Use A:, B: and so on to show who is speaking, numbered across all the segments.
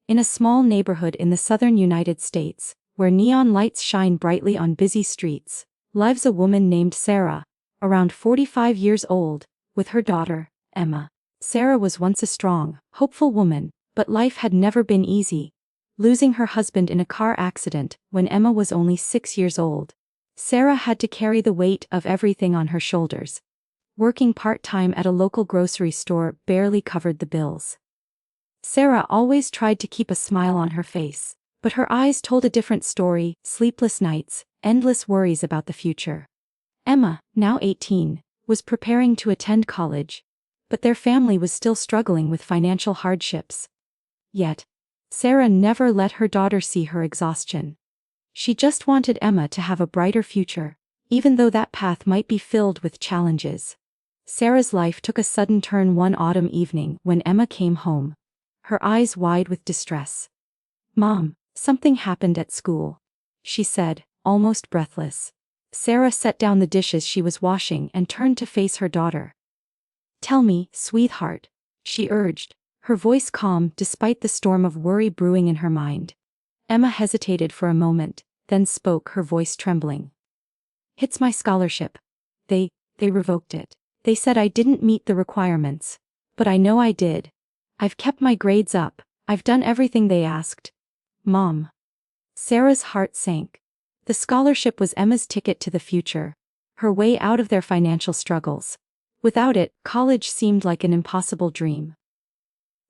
A: In a small neighborhood in the southern United States, where neon lights shine brightly on busy streets, lives a woman named Sarah, around 45 years old, with her daughter, Emma. Sarah was once a strong, hopeful woman, but life had never been easy. Losing her husband in a car accident when Emma was only 6 years old, Sarah had to carry the weight of everything on her shoulders. Working part-time at a local grocery store barely covered the bills. Sarah always tried to keep a smile on her face, but her eyes told a different story: sleepless nights, endless worries about the future. Emma, now 18, was preparing to attend college, but their family was still struggling with financial hardships. Yet, Sarah never let her daughter see her exhaustion. She just wanted Emma to have a brighter future, even though that path might be filled with challenges. Sarah's life took a sudden turn one autumn evening when Emma came home, her eyes wide with distress. "Mom, something happened at school," she said, almost breathless. Sarah set down the dishes she was washing and turned to face her daughter. "Tell me, sweetheart," she urged, her voice calm despite the storm of worry brewing in her mind. Emma hesitated for a moment, then spoke, her voice trembling. "It's my scholarship. They revoked it. They said I didn't meet the requirements. But I know I did. I've kept my grades up, I've done everything they asked. Mom." Sarah's heart sank. The scholarship was Emma's ticket to the future, her way out of their financial struggles. Without it, college seemed like an impossible dream.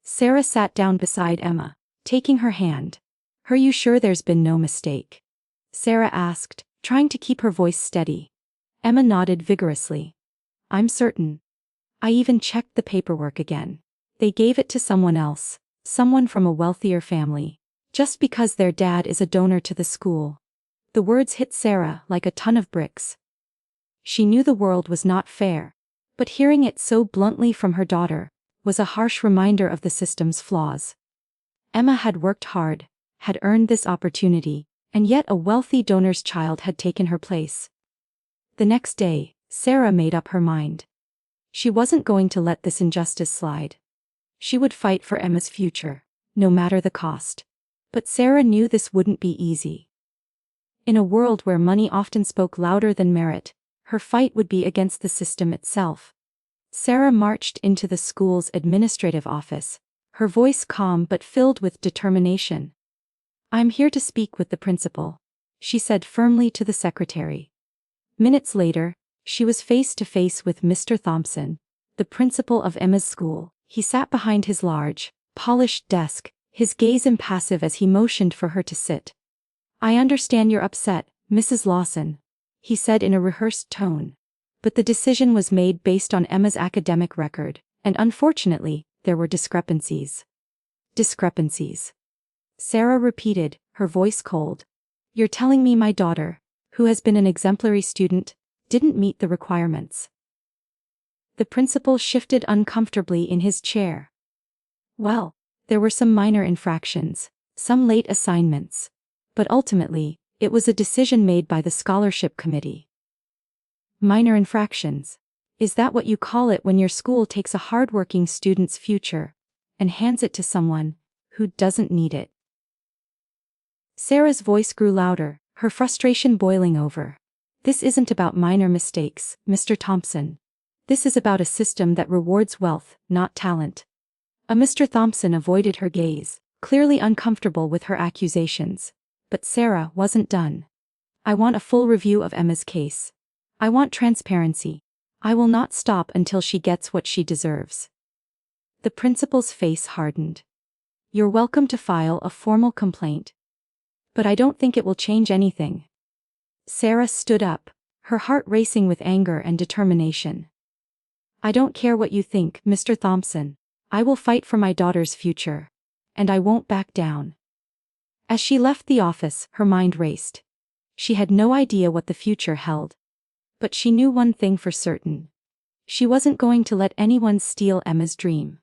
A: Sarah sat down beside Emma, taking her hand. "Are you sure there's been no mistake?" Sarah asked, trying to keep her voice steady. Emma nodded vigorously. "I'm certain. I even checked the paperwork again. They gave it to someone else, someone from a wealthier family, just because their dad is a donor to the school." The words hit Sarah like a ton of bricks. She knew the world was not fair, but hearing it so bluntly from her daughter was a harsh reminder of the system's flaws. Emma had worked hard, had earned this opportunity, and yet a wealthy donor's child had taken her place. The next day, Sarah made up her mind. She wasn't going to let this injustice slide. She would fight for Emma's future, no matter the cost. But Sarah knew this wouldn't be easy. In a world where money often spoke louder than merit, her fight would be against the system itself. Sarah marched into the school's administrative office, her voice calm but filled with determination. "I'm here to speak with the principal," she said firmly to the secretary. Minutes later, she was face to face with Mr. Thompson, the principal of Emma's school. He sat behind his large, polished desk, his gaze impassive as he motioned for her to sit. "I understand you're upset, Mrs. Lawson," he said in a rehearsed tone. But the decision was made based on Emma's academic record, and unfortunately, there were discrepancies. Discrepancies. Sarah repeated, her voice cold. "You're telling me my daughter, who has been an exemplary student, didn't meet the requirements?" The principal shifted uncomfortably in his chair. "Well, there were some minor infractions, some late assignments. But ultimately, it was a decision made by the scholarship committee." Minor infractions. Is that what you call it when your school takes a hardworking student's future and hands it to someone who doesn't need it? Sarah's voice grew louder, her frustration boiling over. "This isn't about minor mistakes, Mr. Thompson. This is about a system that rewards wealth, not talent." Mr. Thompson avoided her gaze, clearly uncomfortable with her accusations. But Sarah wasn't done. "I want a full review of Emma's case. I want transparency. I will not stop until she gets what she deserves." The principal's face hardened. "You're welcome to file a formal complaint. But I don't think it will change anything." Sarah stood up, her heart racing with anger and determination. "I don't care what you think, Mr. Thompson. I will fight for my daughter's future. And I won't back down." As she left the office, her mind raced. She had no idea what the future held. But she knew one thing for certain. She wasn't going to let anyone steal Emma's dream.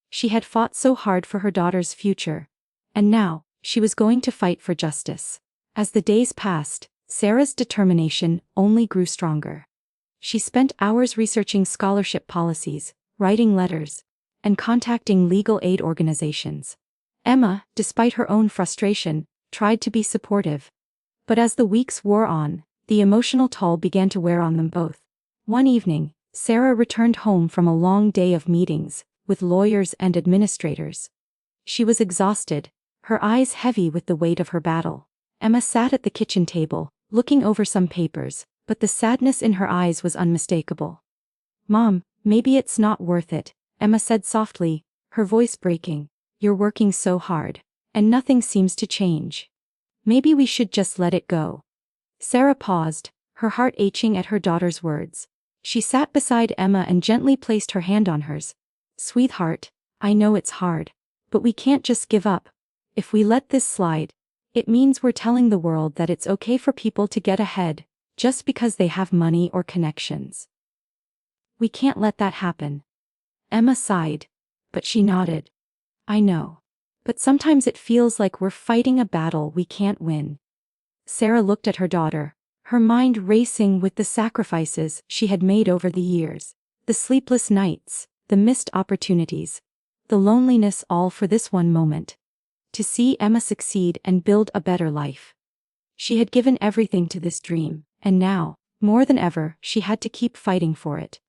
A: She had fought so hard for her daughter's future, and now, she was going to fight for justice. As the days passed, Sarah's determination only grew stronger. She spent hours researching scholarship policies, writing letters, and contacting legal aid organizations. Emma, despite her own frustration, tried to be supportive. But as the weeks wore on, the emotional toll began to wear on them both. One evening, Sarah returned home from a long day of meetings with lawyers and administrators. She was exhausted, her eyes heavy with the weight of her battle. Emma sat at the kitchen table, looking over some papers, but the sadness in her eyes was unmistakable. "Mom, maybe it's not worth it," Emma said softly, her voice breaking. "You're working so hard, and nothing seems to change. Maybe we should just let it go." Sarah paused, her heart aching at her daughter's words. She sat beside Emma and gently placed her hand on hers. "Sweetheart, I know it's hard, but we can't just give up. If we let this slide, it means we're telling the world that it's okay for people to get ahead, just because they have money or connections. We can't let that happen." Emma sighed, but she nodded. "I know. But sometimes it feels like we're fighting a battle we can't win." Sarah looked at her daughter, her mind racing with the sacrifices she had made over the years. The sleepless nights, the missed opportunities, the loneliness, all for this one moment. To see Emma succeed and build a better life. She had given everything to this dream, and now, more than ever, she had to keep fighting for it.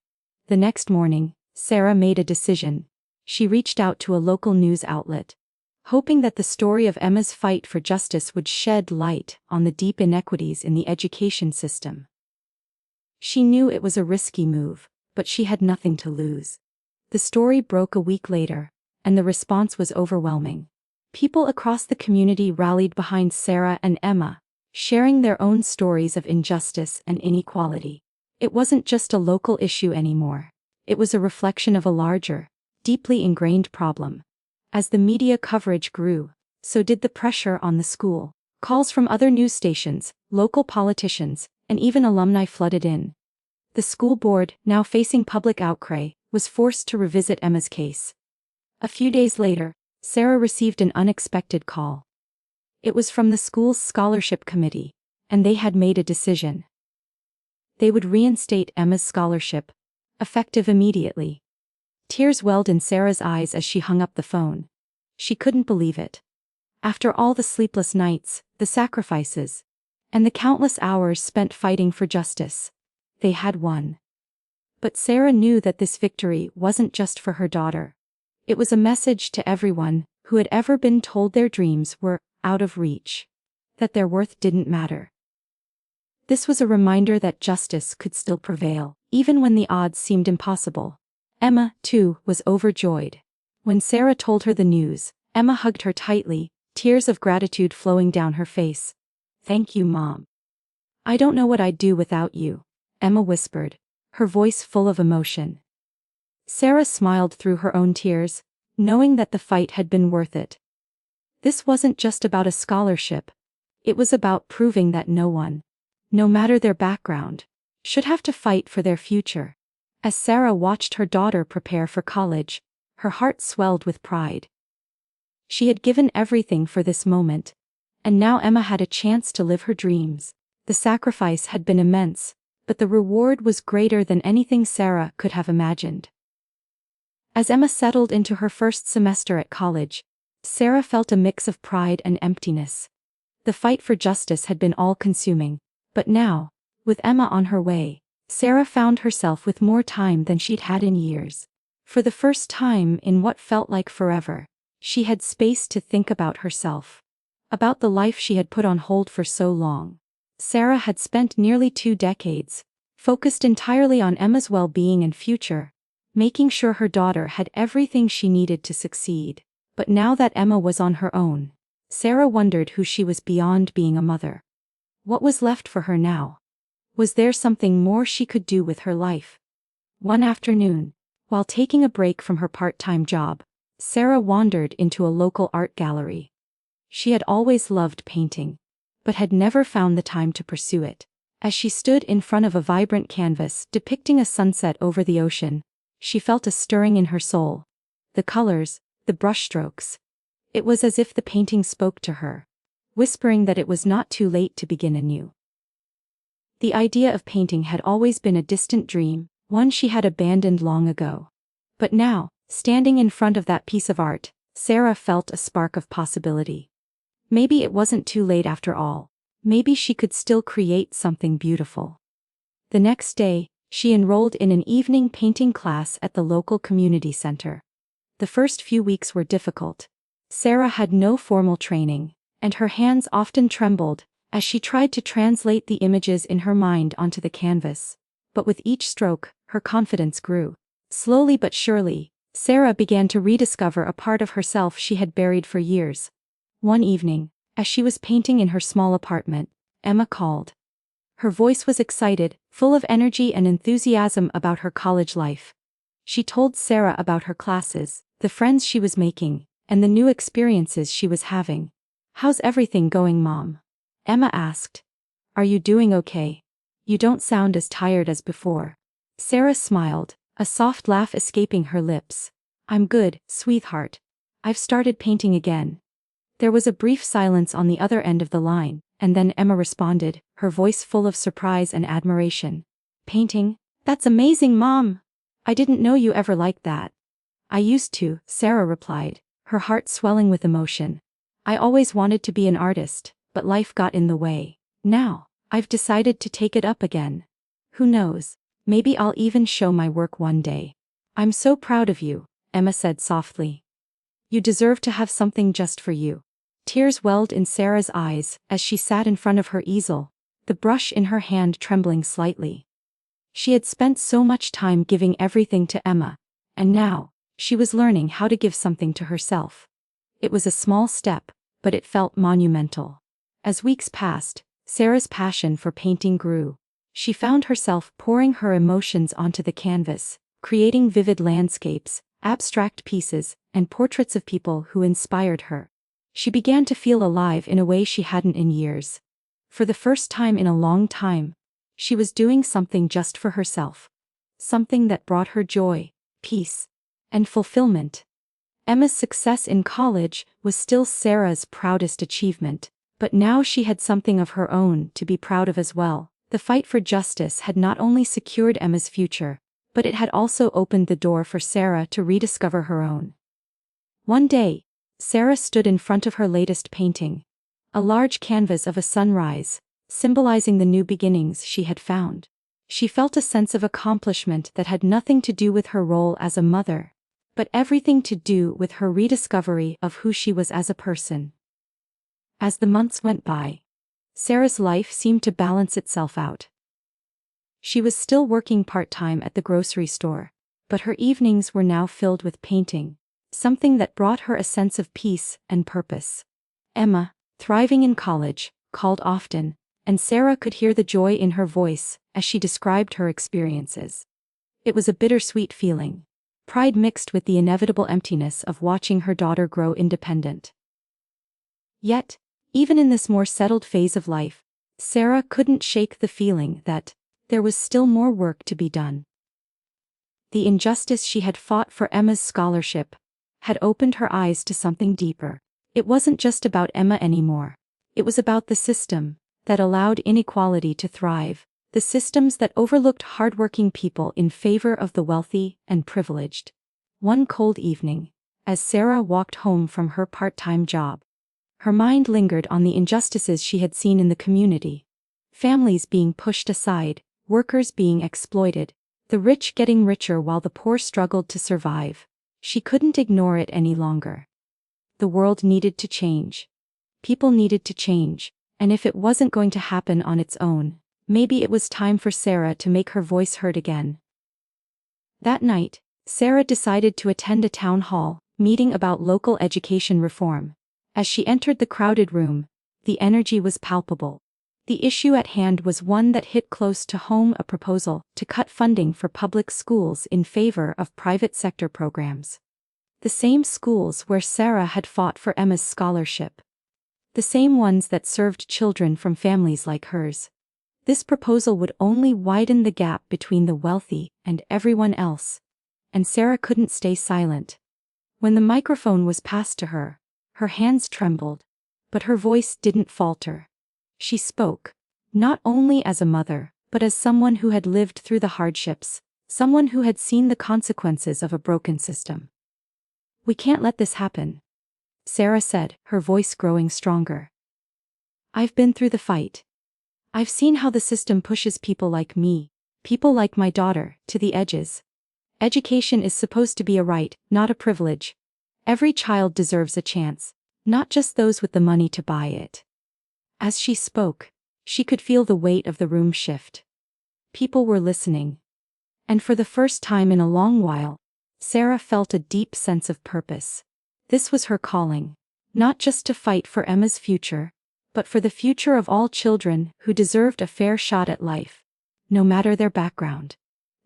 A: The next morning, Sarah made a decision. She reached out to a local news outlet, hoping that the story of Emma's fight for justice would shed light on the deep inequities in the education system. She knew it was a risky move, but she had nothing to lose. The story broke a week later, and the response was overwhelming. People across the community rallied behind Sarah and Emma, sharing their own stories of injustice and inequality. It wasn't just a local issue anymore. It was a reflection of a larger, deeply ingrained problem. As the media coverage grew, so did the pressure on the school. Calls from other news stations, local politicians, and even alumni flooded in. The school board, now facing public outcry, was forced to revisit Emma's case. A few days later, Sarah received an unexpected call. It was from the school's scholarship committee, and they had made a decision. They would reinstate Emma's scholarship, effective immediately. Tears welled in Sarah's eyes as she hung up the phone. She couldn't believe it. After all the sleepless nights, the sacrifices, and the countless hours spent fighting for justice, they had won. But Sarah knew that this victory wasn't just for her daughter. It was a message to everyone who had ever been told their dreams were out of reach, that their worth didn't matter. This was a reminder that justice could still prevail, even when the odds seemed impossible. Emma, too, was overjoyed. When Sarah told her the news, Emma hugged her tightly, tears of gratitude flowing down her face. "Thank you, Mom. I don't know what I'd do without you," Emma whispered, her voice full of emotion. Sarah smiled through her own tears, knowing that the fight had been worth it. This wasn't just about a scholarship. It was about proving that no one, no matter their background, should have to fight for their future. As Sarah watched her daughter prepare for college, her heart swelled with pride. She had given everything for this moment, and now Emma had a chance to live her dreams. The sacrifice had been immense, but the reward was greater than anything Sarah could have imagined. As Emma settled into her first semester at college, Sarah felt a mix of pride and emptiness. The fight for justice had been all-consuming, but now, with Emma on her way, Sarah found herself with more time than she'd had in years. For the first time in what felt like forever, she had space to think about herself, about the life she had put on hold for so long. Sarah had spent nearly 2 decades, focused entirely on Emma's well-being and future, making sure her daughter had everything she needed to succeed. But now that Emma was on her own, Sarah wondered who she was beyond being a mother. What was left for her now? Was there something more she could do with her life? One afternoon, while taking a break from her part-time job, Sarah wandered into a local art gallery. She had always loved painting, but had never found the time to pursue it. As she stood in front of a vibrant canvas depicting a sunset over the ocean, she felt a stirring in her soul. The colors, the brushstrokes. It was as if the painting spoke to her, whispering that it was not too late to begin anew. The idea of painting had always been a distant dream, one she had abandoned long ago. But now, standing in front of that piece of art, Sarah felt a spark of possibility. Maybe it wasn't too late after all. Maybe she could still create something beautiful. The next day, she enrolled in an evening painting class at the local community center. The first few weeks were difficult. Sarah had no formal training, and her hands often trembled as she tried to translate the images in her mind onto the canvas. But with each stroke, her confidence grew. Slowly but surely, Sarah began to rediscover a part of herself she had buried for years. One evening, as she was painting in her small apartment, Emma called. Her voice was excited, full of energy and enthusiasm about her college life. She told Sarah about her classes, the friends she was making, and the new experiences she was having. "How's everything going, Mom?" Emma asked. "Are you doing okay? You don't sound as tired as before." Sarah smiled, a soft laugh escaping her lips. "I'm good, sweetheart. I've started painting again." There was a brief silence on the other end of the line, and then Emma responded, her voice full of surprise and admiration. "Painting? That's amazing, Mom! I didn't know you ever liked that." "I used to," Sarah replied, her heart swelling with emotion. "I always wanted to be an artist, but life got in the way. Now, I've decided to take it up again. Who knows, maybe I'll even show my work one day." "I'm so proud of you," Emma said softly. "You deserve to have something just for you." Tears welled in Sarah's eyes as she sat in front of her easel, the brush in her hand trembling slightly. She had spent so much time giving everything to Emma, and now, she was learning how to give something to herself. It was a small step, but it felt monumental. As weeks passed, Sarah's passion for painting grew. She found herself pouring her emotions onto the canvas, creating vivid landscapes, abstract pieces, and portraits of people who inspired her. She began to feel alive in a way she hadn't in years. For the first time in a long time, she was doing something just for herself. Something that brought her joy, peace, and fulfillment. Emma's success in college was still Sarah's proudest achievement, but now she had something of her own to be proud of as well. The fight for justice had not only secured Emma's future, but it had also opened the door for Sarah to rediscover her own. One day, Sarah stood in front of her latest painting, a large canvas of a sunrise, symbolizing the new beginnings she had found. She felt a sense of accomplishment that had nothing to do with her role as a mother, but everything to do with her rediscovery of who she was as a person. As the months went by, Sarah's life seemed to balance itself out. She was still working part-time at the grocery store, but her evenings were now filled with painting, something that brought her a sense of peace and purpose. Emma, thriving in college, called often, and Sarah could hear the joy in her voice as she described her experiences. It was a bittersweet feeling, pride mixed with the inevitable emptiness of watching her daughter grow independent. Yet, even in this more settled phase of life, Sarah couldn't shake the feeling that there was still more work to be done. The injustice she had fought for Emma's scholarship had opened her eyes to something deeper. It wasn't just about Emma anymore. It was about the system that allowed inequality to thrive, the systems that overlooked hardworking people in favor of the wealthy and privileged. One cold evening, as Sarah walked home from her part-time job, her mind lingered on the injustices she had seen in the community. Families being pushed aside, workers being exploited, the rich getting richer while the poor struggled to survive. She couldn't ignore it any longer. The world needed to change. People needed to change, and if it wasn't going to happen on its own, maybe it was time for Sarah to make her voice heard again. That night, Sarah decided to attend a town hall meeting about local education reform. As she entered the crowded room, the energy was palpable. The issue at hand was one that hit close to home: a proposal to cut funding for public schools in favor of private sector programs. The same schools where Sarah had fought for Emma's scholarship. The same ones that served children from families like hers. This proposal would only widen the gap between the wealthy and everyone else. And Sarah couldn't stay silent. When the microphone was passed to her, her hands trembled, but her voice didn't falter. She spoke, not only as a mother, but as someone who had lived through the hardships, someone who had seen the consequences of a broken system. "We can't let this happen," Sarah said, her voice growing stronger. I've been through the fight. I've seen how the system pushes people like me, people like my daughter, to the edges. Education is supposed to be a right, not a privilege. Every child deserves a chance, not just those with the money to buy it. As she spoke, she could feel the weight of the room shift. People were listening. And for the first time in a long while, Sarah felt a deep sense of purpose. This was her calling, not just to fight for Emma's future, but for the future of all children who deserved a fair shot at life, no matter their background.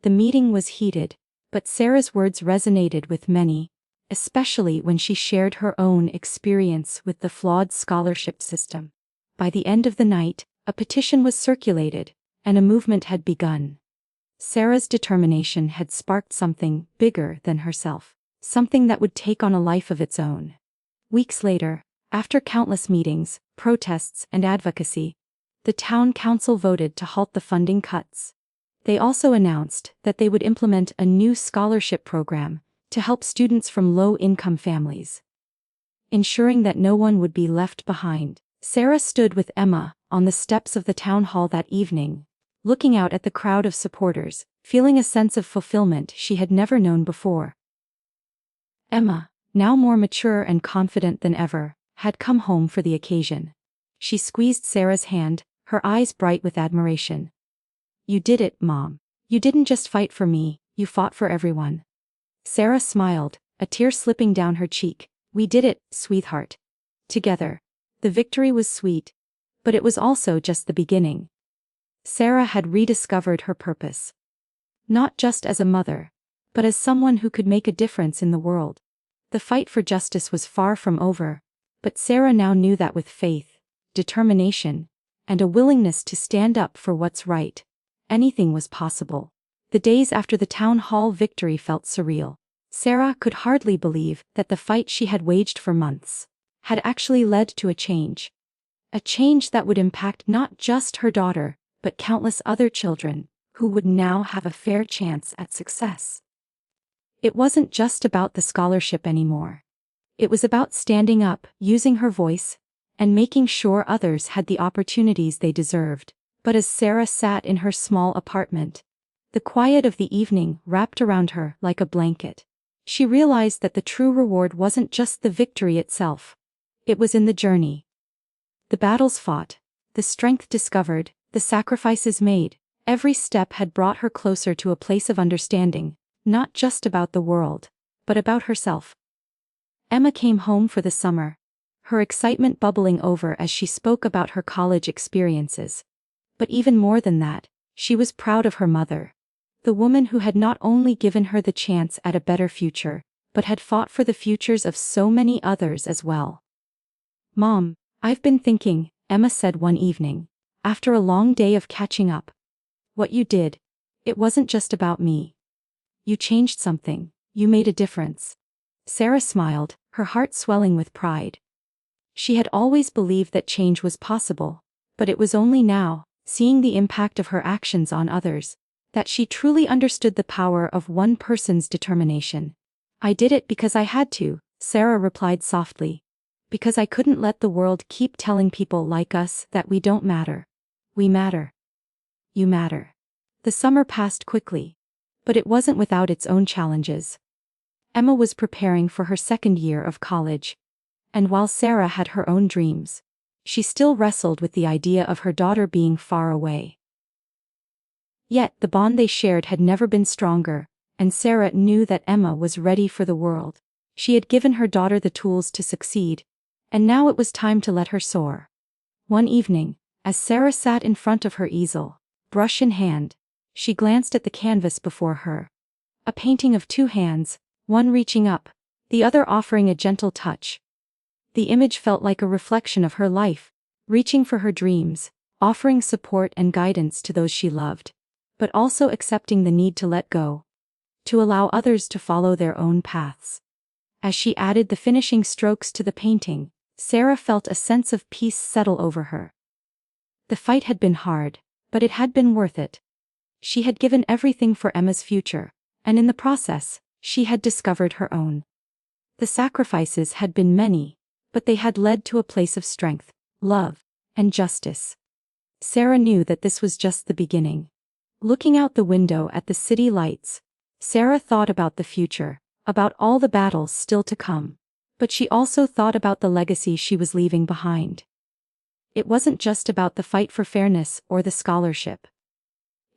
A: The meeting was heated, but Sarah's words resonated with many, especially when she shared her own experience with the flawed scholarship system. By the end of the night, a petition was circulated, and a movement had begun. Sarah's determination had sparked something bigger than herself, something that would take on a life of its own. Weeks later, after countless meetings, protests, and advocacy, the town council voted to halt the funding cuts. They also announced that they would implement a new scholarship program to help students from low-income families, ensuring that no one would be left behind. Sarah stood with Emma on the steps of the town hall that evening, looking out at the crowd of supporters, feeling a sense of fulfillment she had never known before. Emma, now more mature and confident than ever, had come home for the occasion. She squeezed Sarah's hand, her eyes bright with admiration. "You did it, Mom. You didn't just fight for me, you fought for everyone." Sarah smiled, a tear slipping down her cheek. "We did it, sweetheart. Together." The victory was sweet, but it was also just the beginning. Sarah had rediscovered her purpose. Not just as a mother, but as someone who could make a difference in the world. The fight for justice was far from over, but Sarah now knew that with faith, determination, and a willingness to stand up for what's right, anything was possible. The days after the town hall victory felt surreal. Sarah could hardly believe that the fight she had waged for months had actually led to a change. A change that would impact not just her daughter, but countless other children, who would now have a fair chance at success. It wasn't just about the scholarship anymore. It was about standing up, using her voice, and making sure others had the opportunities they deserved. But as Sarah sat in her small apartment, the quiet of the evening wrapped around her like a blanket, she realized that the true reward wasn't just the victory itself. It was in the journey. The battles fought, the strength discovered, the sacrifices made. Every step had brought her closer to a place of understanding, not just about the world, but about herself. Emma came home for the summer, her excitement bubbling over as she spoke about her college experiences. But even more than that, she was proud of her mother, the woman who had not only given her the chance at a better future, but had fought for the futures of so many others as well. "Mom, I've been thinking," Emma said one evening, after a long day of catching up. "What you did, it wasn't just about me. You changed something, you made a difference." Sarah smiled, her heart swelling with pride. She had always believed that change was possible, but it was only now, seeing the impact of her actions on others, that she truly understood the power of one person's determination. "I did it because I had to," Sarah replied softly. "Because I couldn't let the world keep telling people like us that we don't matter. We matter. You matter." The summer passed quickly, but it wasn't without its own challenges. Emma was preparing for her second year of college, and while Sarah had her own dreams, she still wrestled with the idea of her daughter being far away. Yet the bond they shared had never been stronger, and Sarah knew that Emma was ready for the world. She had given her daughter the tools to succeed, and now it was time to let her soar. One evening, as Sarah sat in front of her easel, brush in hand, she glanced at the canvas before her. A painting of two hands, one reaching up, the other offering a gentle touch. The image felt like a reflection of her life, reaching for her dreams, offering support and guidance to those she loved, but also accepting the need to let go, to allow others to follow their own paths. As she added the finishing strokes to the painting, Sarah felt a sense of peace settle over her. The fight had been hard, but it had been worth it. She had given everything for Emma's future, and in the process, she had discovered her own. The sacrifices had been many, but they had led to a place of strength, love, and justice. Sarah knew that this was just the beginning. Looking out the window at the city lights, Sarah thought about the future, about all the battles still to come. But she also thought about the legacy she was leaving behind. It wasn't just about the fight for fairness or the scholarship.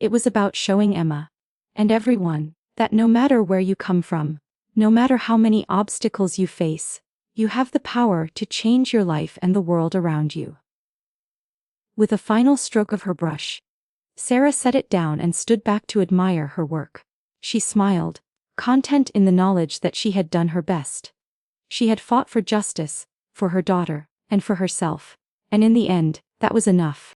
A: It was about showing Emma, and everyone, that no matter where you come from, no matter how many obstacles you face, you have the power to change your life and the world around you. With a final stroke of her brush, Sarah set it down and stood back to admire her work. She smiled, content in the knowledge that she had done her best. She had fought for justice, for her daughter, and for herself, and in the end, that was enough.